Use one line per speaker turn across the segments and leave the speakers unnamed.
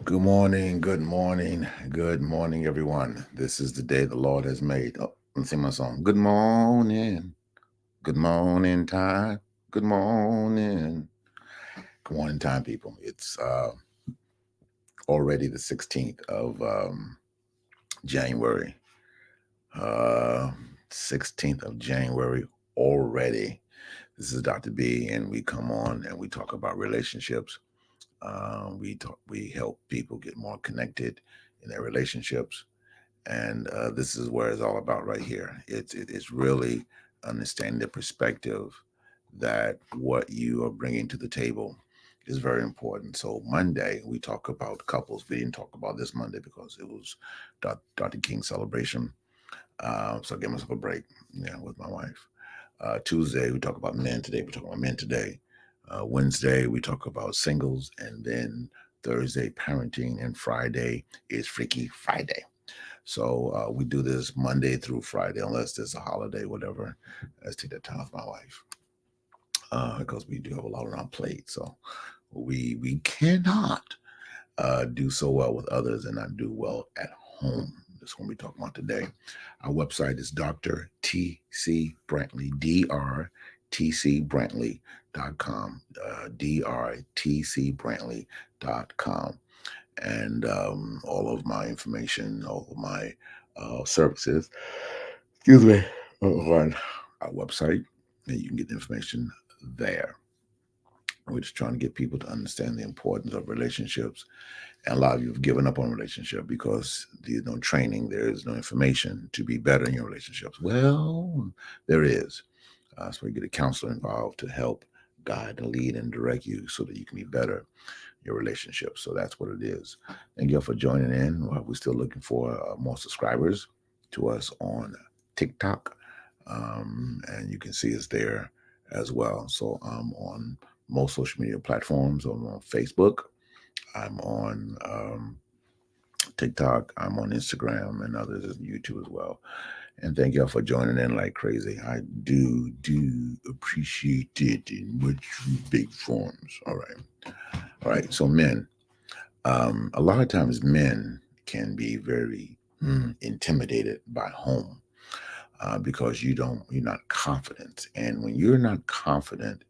Good morning, everyone. This is the day the Lord has made. Oh, let's sing my song. Good morning, time. Good morning, good morning, time, people. It's already the 16th of January. Uh, 16th of January already. This is Dr. B, and we come on and we talk about relationships. We help people get more connected in their relationships. And this is where it's all about right here. It's really understanding the perspective that what you are bringing to the table is very important. So Monday we talk about couples. We didn't talk about this Monday because it was Dr. King's celebration. So I gave myself a break, with my wife. Tuesday we talk about men. Today we talk about men today. Wednesday we talk about singles, and then Thursday parenting, and Friday is Freaky Friday. So we do this Monday through Friday, unless there's a holiday, whatever. Let's take that time with my wife because we do have a lot on our plate. So we cannot do so well with others and not do well at home. That's what we talk about today. Our website is Dr. T.C. Brantley, drtcbrantley.com, drtcbrantley.com. And all of my information, all of my services, excuse me, on our website, and you can get the information there. We're just trying to get people to understand the importance of relationships. And a lot of you have given up on relationship because there's no training, there is no information to be better in your relationships. Well, there is. So we get a counselor involved to help guide and lead and direct you so that you can be better in your relationship. So that's what it is. Thank you all for joining in. We're still looking for more subscribers to us on TikTok. And you can see us there as well. So I'm on most social media platforms. I'm on Facebook. I'm on TikTok. I'm on Instagram and others, and YouTube as well. And thank y'all for joining in like crazy. I do appreciate it in much big forms. All right. So men, a lot of times men can be very intimidated by home because you're not confident, and when you're not confident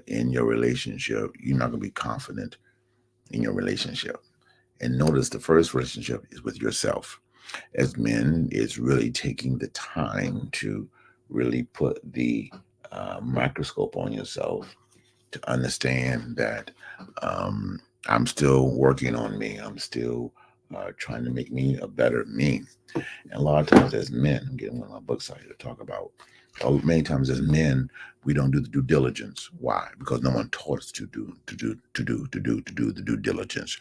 in your relationship, you're not going to be confident in your relationship. And notice the first relationship is with yourself. As men, it's really taking the time to really put the microscope on yourself to understand that I'm still working on me. I'm still trying to make me a better me. And a lot of times, as men, I'm getting one of my books out here to talk about. Many times, as men, we don't do the due diligence. Why? Because no one taught us to do the due diligence.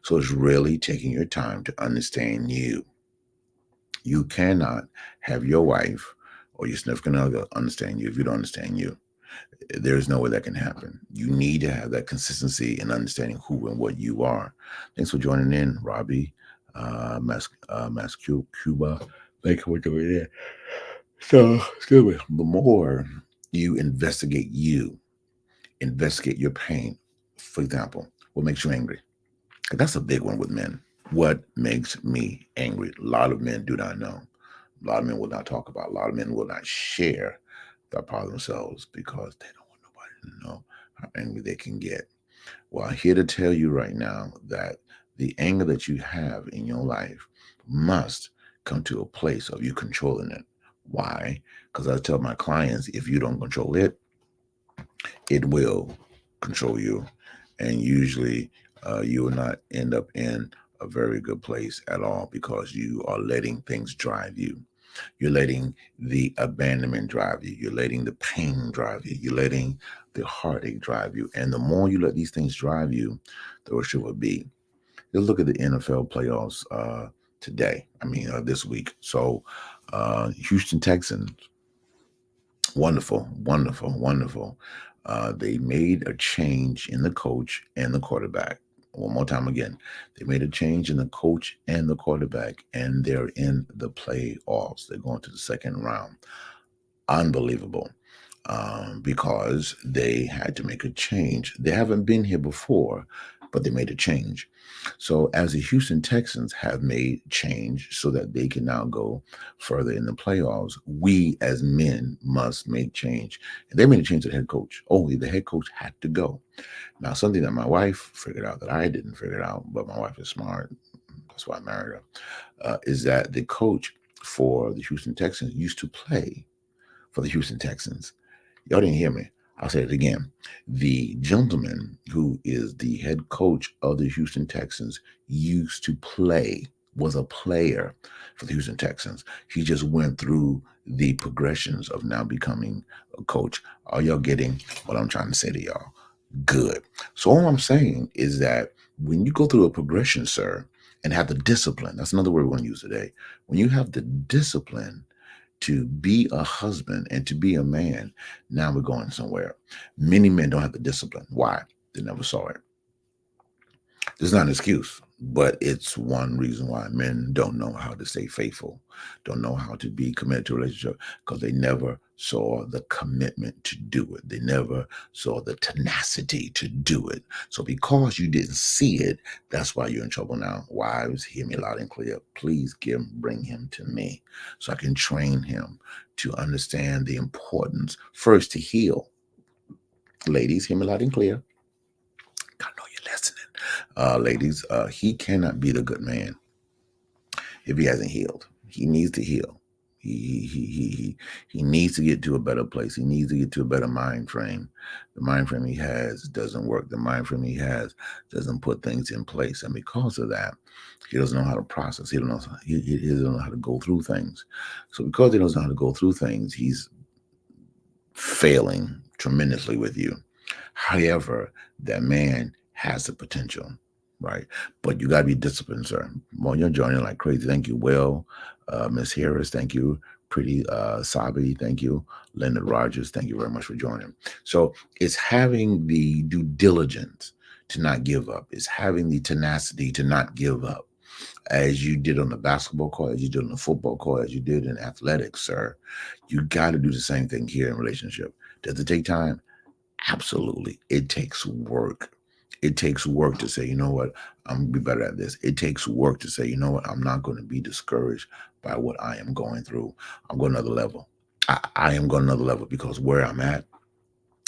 So it's really taking your time to understand you. You cannot have your wife or your significant other understand you if you don't understand you. There's no way that can happen. You need to have that consistency in understanding who and what you are. Thanks for joining in, Robbie, Cuba. Thank you for joining in. So, excuse me. The more you investigate your pain. For example, what makes you angry? That's a big one with men. What makes me angry? A lot of men do not know. A lot of men will not talk about. A lot of men will not share that part of themselves because they don't want nobody to know how angry they can get. Well, I'm here to tell you right now that the anger that you have in your life must come to a place of you controlling it. Why? Because I tell my clients, if you don't control it, it will control you. And usually you will not end up in a very good place at all because you are letting things drive you. You're letting the abandonment drive you. You're letting the pain drive you. You're letting the heartache drive you. And the more you let these things drive you, the worse it will be. Just look at the NFL playoffs today. This week. So, Houston Texans, wonderful, wonderful, wonderful. They made a change in the coach and the quarterback. One more time again. They made a change in the coach and the quarterback, and they're in the playoffs. They're going to the second round. Unbelievable. Because they had to make a change. They haven't been here before. but they made a change. So as the Houston Texans have made change so that they can now go further in the playoffs, we as men must make change. And they made a change to the head coach. Only the head coach had to go. Now, something that my wife figured out that I didn't figure out, but my wife is smart. That's why I married her. Is that the coach for the Houston Texans used to play for the Houston Texans. Y'all didn't hear me. I'll say it again. The gentleman who is the head coach of the Houston Texans used to play, was a player for the Houston Texans. He just went through the progressions of now becoming a coach. Are y'all getting what I'm trying to say to y'all? Good. So all I'm saying is that when you go through a progression, sir, and have the discipline, that's another word we're going to use today. When you have the discipline to be a husband and to be a man, now we're going somewhere. Many men don't have the discipline. Why? They never saw it. It's not an excuse, but it's one reason why men don't know how to stay faithful, don't know how to be committed to a relationship, because they never saw the commitment to do it. They never saw the tenacity to do it. So because you didn't see it, that's why you're in trouble now. Wives, hear me loud and clear. Please bring him to me so I can train him to understand the importance, first to heal. Ladies, hear me loud and clear. I know you're listening. Ladies, he cannot be the good man if he hasn't healed. He needs to heal. He needs to get to a better place. He needs to get to a better mind frame. The mind frame he has doesn't work. The mind frame he has doesn't put things in place. And because of that, he doesn't know how to process. He doesn't know how to go through things. So because he doesn't know how to go through things, he's failing tremendously with you. However, that man has the potential, right? But you got to be disciplined, sir. Well, you're joining like crazy. Thank you, Will, Miss Harris. Thank you, Pretty Sabi. Thank you, Leonard Rogers. Thank you very much for joining. So it's having the due diligence to not give up. It's having the tenacity to not give up. As you did on the basketball court, as you did on the football court, as you did in athletics, sir. You got to do the same thing here in relationship. Does it take time? Absolutely. It takes work. It takes work to say, you know what, I'm going to be better at this. It takes work to say, you know what, I'm not going to be discouraged by what I am going through. I'm going another level. I am going another level because where I'm at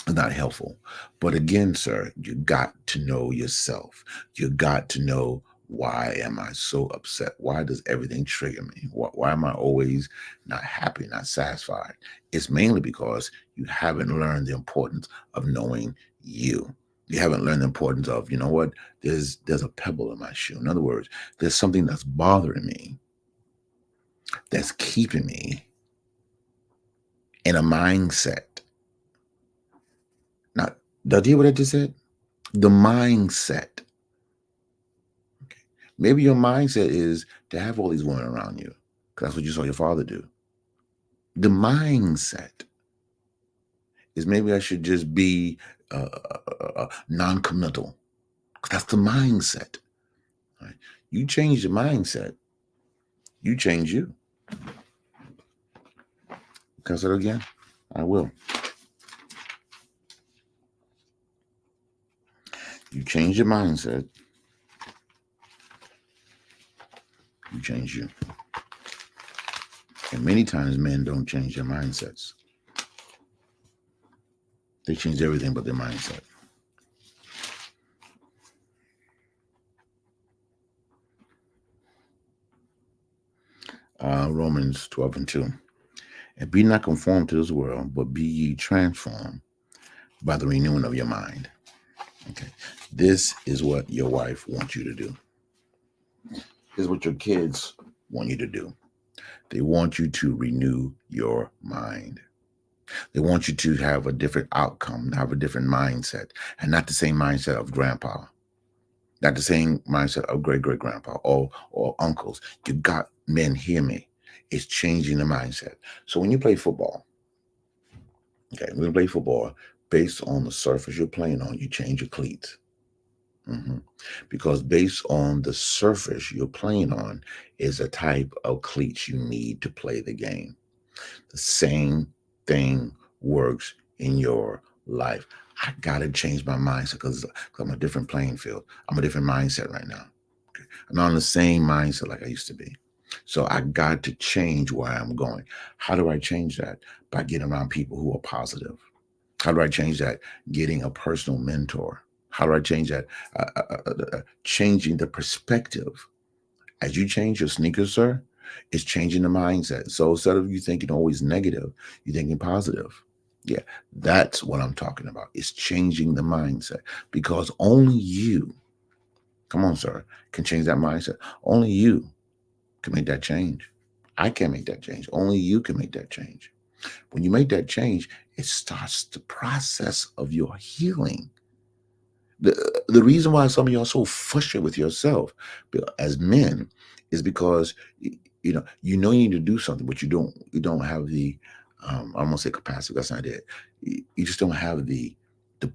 is not helpful. But again, sir, you got to know yourself. You got to know, why am I so upset? Why does everything trigger me? Why am I always not happy, not satisfied? It's mainly because you haven't learned the importance of knowing you. You haven't learned the importance of, you know what, there's a pebble in my shoe. In other words, there's something that's bothering me, that's keeping me in a mindset. Now, did you hear what I just said? The mindset. Okay. Maybe your mindset is to have all these women around you, because that's what you saw your father do. The mindset is maybe I should just be non-committal. That's the mindset. Right? You change the mindset, you change you. Can I say it again? I will. You change your mindset, you change you. And many times men don't change their mindsets. They change everything but their mindset. Romans 12:2. And be not conformed to this world, but be ye transformed by the renewing of your mind. Okay. This is what your wife wants you to do. This is what your kids want you to do. They want you to renew your mind. They want you to have a different outcome, have a different mindset, and not the same mindset of grandpa, not the same mindset of great-great-grandpa or uncles. You got, men, hear me. It's changing the mindset. So when you play football, okay, when you play football, based on the surface you're playing on, you change your cleats. Because based on the surface you're playing on is a type of cleats you need to play the game. The same thing works in your life. I gotta change my mindset because I'm a different playing field. I'm a different mindset right now. Okay? I'm not on the same mindset like I used to be. So I got to change where I'm going. How do I change that? By getting around people who are positive. How do I change that? Getting a personal mentor. How do I change that? Changing the perspective. As you change your sneakers, sir, it's changing the mindset. So instead of you thinking always negative, you're thinking positive. Yeah, that's what I'm talking about. It's changing the mindset because only you, come on, sir, can change that mindset. Only you can make that change. I can't make that change. Only you can make that change. When you make that change, it starts the process of your healing. The reason why some of y'all are so frustrated with yourself as men is because you need to do something, but you don't have the I don't want to say capacity. That's not it. You just don't have the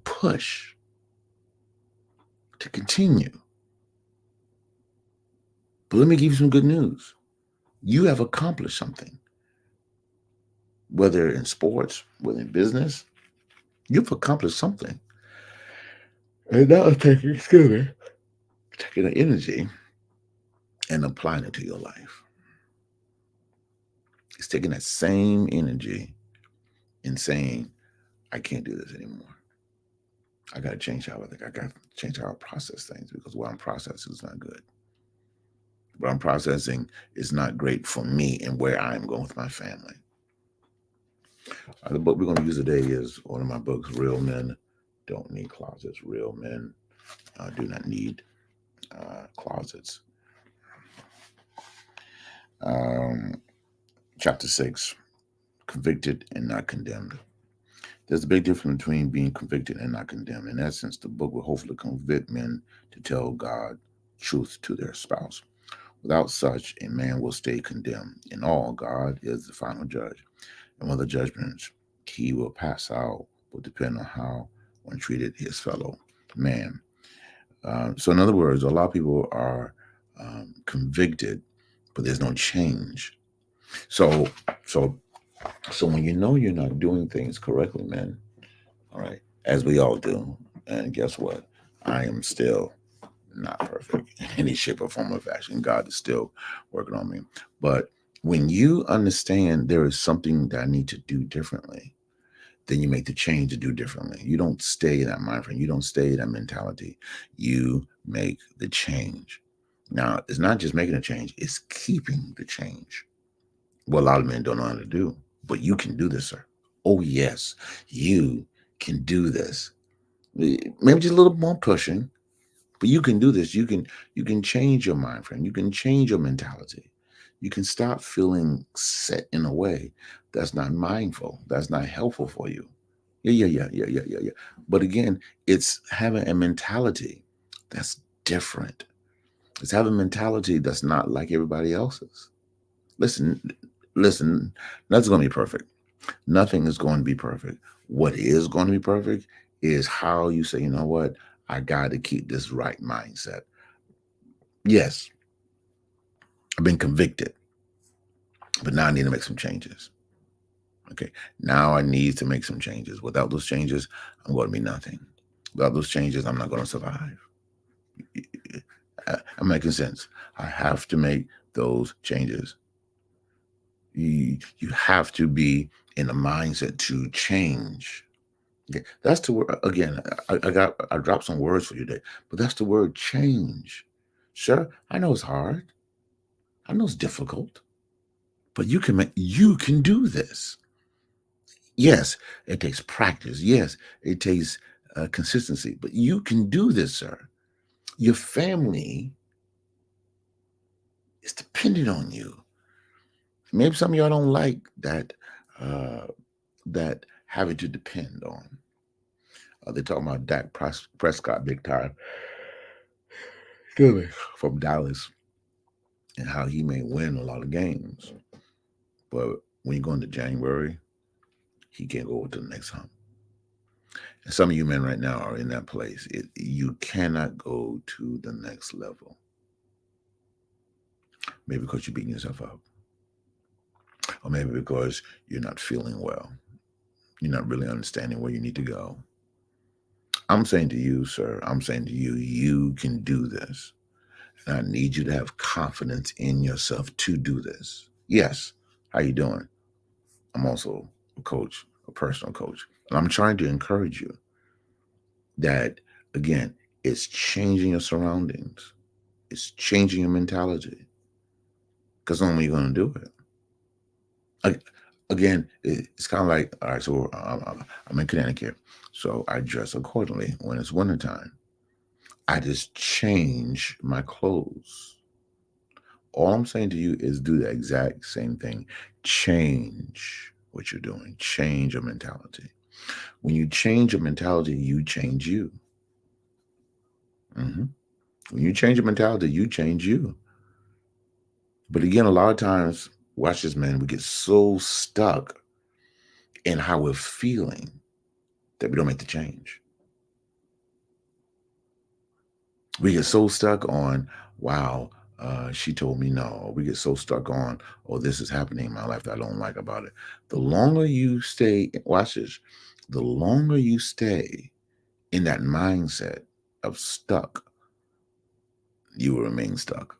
push to continue. But let me give you some good news. You have accomplished something, whether in sports, whether in business. You've accomplished something, and now taking the energy and applying it to your life. It's taking that same energy and saying, I can't do this anymore. I got to change how I think. I got to change how I process things because what I'm processing is not good. What I'm processing is not great for me and where I'm going with my family. The book we're going to use today is one of my books, Real Men Don't Need Closets. Real Men Do Not Need Closets. Um, Chapter 6, Convicted and Not Condemned. There's a big difference between being convicted and not condemned. In essence, the book will hopefully convict men to tell God truth to their spouse. Without such, a man will stay condemned. In all, God is the final judge. And whether judgments he will pass out will depend on how one treated his fellow man. So, in other words, a lot of people are convicted, but there's no change. So, so, so when you know you're not doing things correctly, man, all right, as we all do, and guess what? I am still not perfect in any shape or form of fashion. God is still working on me. But when you understand there is something that I need to do differently, then you make the change to do differently. You don't stay in that mind frame. You don't stay in that mentality. You make the change. Now, it's not just making a change, it's keeping the change. What a lot of men don't know how to do. But you can do this, sir. Oh, yes, you can do this. Maybe just a little more pushing, but you can do this. You can change your mind frame. You can change your mentality. You can stop feeling set in a way that's not mindful, that's not helpful for you. Yeah. But again, it's having a mentality that's different. It's having a mentality that's not like everybody else's. Listen, listen, nothing's going to be perfect. Nothing is going to be perfect. What is going to be perfect is how you say, you know what, I got to keep this right mindset. Yes, I've been convicted, but now I need to make some changes. Okay, now I need to make some changes. Without those changes, I'm going to be nothing. Without those changes, I'm not going to survive. I'm making sense. I have to make those changes. You have to be in the mindset to change. Okay, that's the word. Again, I dropped some words for you today, but that's the word change. Sure, I know it's hard. I know it's difficult, but you can do this. Yes, it takes practice. Yes, it takes consistency, but you can do this, sir. Your family is dependent on you. Maybe some of y'all don't like uh, that having to depend on. They're talking about Prescott big time. Excuse me, from Dallas and how he may win a lot of games, but when you go into January, he can't go to the next hump. And some of you men right now are in that place. You cannot go to the next level. Maybe because you're beating yourself up, or maybe because you're not feeling well. You're not really understanding where you need to go. I'm saying to you, sir, I'm saying to you, you can do this. And I need you to have confidence in yourself to do this. Yes. How you doing? I'm also a coach, a personal coach. And I'm trying to encourage you that, again, it's changing your surroundings. It's changing your mentality. Because only you're going to do it. Again, it's kind of like, all right, so I'm in Connecticut. So I dress accordingly when it's wintertime. I just change my clothes. All I'm saying to you is do the exact same thing. Change what you're doing. Change your mentality. When you change your mentality, you change you. Mm-hmm. When you change your mentality, you change you. But again, a lot of times, watch this, man, we get so stuck in how we're feeling that we don't make the change. We get so stuck on, wow, she told me no. We get so stuck on, oh, this is happening in my life that I don't like about it. The longer you stay, watch this, the longer you stay in that mindset of stuck, you will remain stuck.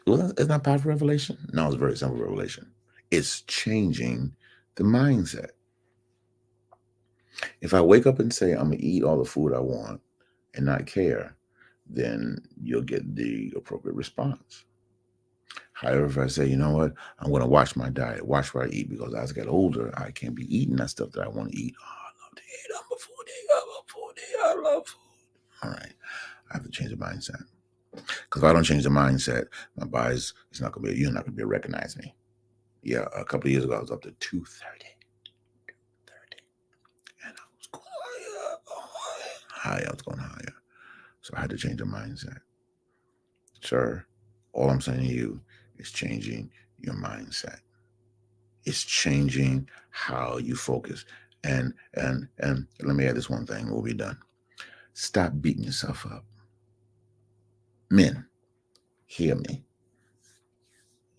Well, isn't that powerful revelation? No, it's a very simple revelation. It's changing the mindset. If I wake up and say, I'm going to eat all the food I want and not care, then you'll get the appropriate response. However, if I say, you know what, I'm going to watch my diet, watch what I eat, because as I get older, I can't be eating that stuff that I want to eat. Oh, I love to eat. I'm a foodie. I'm a foodie. I love food. All right. I have to change the mindset. Because if I don't change the mindset, my body's, it's not going to be, you're not going to be able to recognize me. Yeah, a couple of years ago, I was up to 230. And I was going higher. I was going higher. So I had to change the mindset. Sir, all I'm saying to you is changing your mindset. It's changing how you focus. And let me add this one thing, we'll be done. Stop beating yourself up. Men, hear me.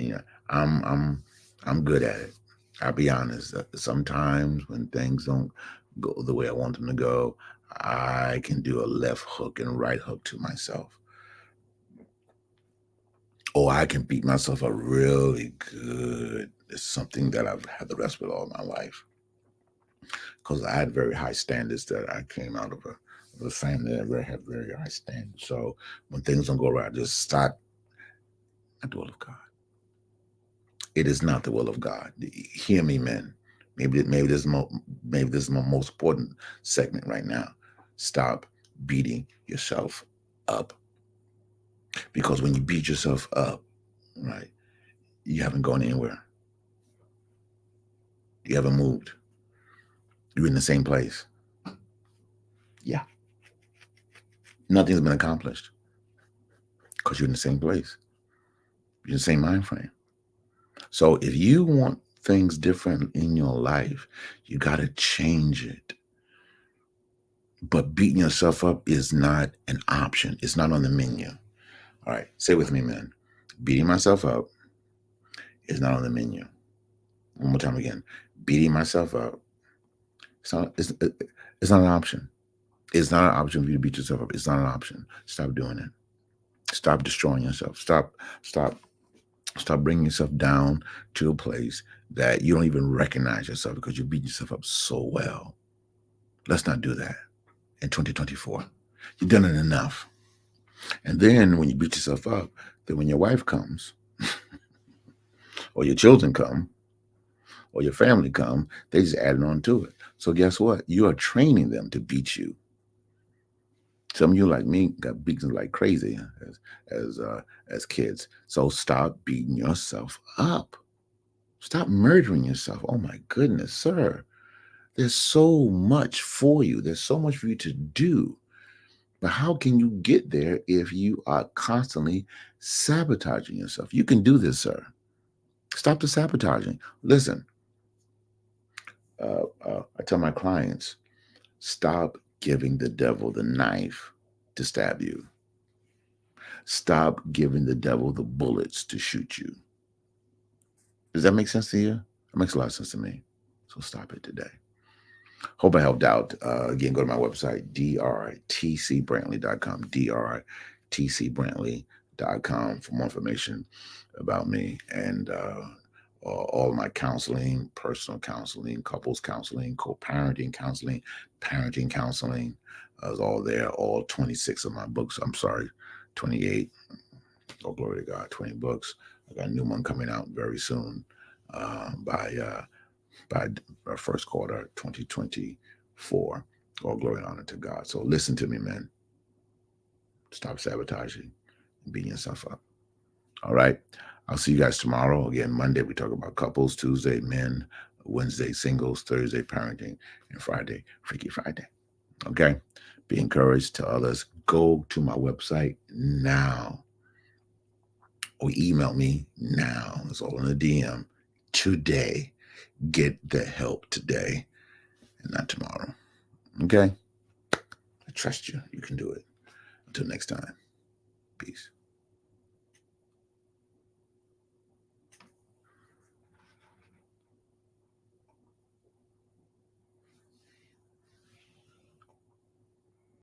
You know, I'm good at it. I'll be honest. Sometimes when things don't go the way I want them to go, I can do a left hook and right hook to myself. Or I can beat myself up really good. It's something that I've had the rest of all my life. Because I had very high standards that I came out of a family that had very high standards. So when things don't go right, I just stop at the will of God. It is not the will of God. Hear me, men. Maybe this is my most important segment right now. Stop beating yourself up. Because when you beat yourself up, right, you haven't gone anywhere. You haven't moved. You're in the same place. Yeah. Nothing's been accomplished. Because you're in the same place. You're in the same mind frame. So if you want things different in your life, you got to change it. But beating yourself up is not an option. It's not on the menu. All right, say with me, man. Beating myself up is not on the menu. One more time again. Beating myself up, it's not an option. It's not an option for you to beat yourself up. It's not an option. Stop doing it. Stop destroying yourself. Stop bringing yourself down to a place that you don't even recognize yourself because you beat yourself up so well. Let's not do that in 2024. You've done it enough. And then when you beat yourself up, then when your wife comes, or your children come, or your family come, they just add on to it. So guess what? You are training them to beat you. Some of you, like me, got beaten like crazy as kids. So stop beating yourself up. Stop murdering yourself. Oh my goodness, sir. There's so much for you. There's so much for you to do. But how can you get there if you are constantly sabotaging yourself? You can do this, sir. Stop the sabotaging. Listen, I tell my clients, stop giving the devil the knife to stab you. Stop giving the devil the bullets to shoot you. Does that make sense to you? It makes a lot of sense to me. So stop it today. Hope I helped out. Again, go to my website, drtcbrantley.com, drtcbrantley.com for more information about me and all my counseling, personal counseling, couples counseling, co-parenting counseling, parenting counseling is all there. All 26 of my books. I'm sorry, 28. Oh, glory to God, 20 books. I got a new one coming out very soon by first quarter 2024. All glory and honor to God. So listen to me, man. Stop sabotaging and beating yourself up. All right. I'll see you guys tomorrow. Again, Monday, we talk about couples. Tuesday, men. Wednesday, singles. Thursday, parenting. And Friday, Freaky Friday. Okay. Be encouraged to others. Go to my website now or email me now. It's all in the DM today. Get the help today and not tomorrow. Okay? I trust you. You can do it. Until next time. Peace.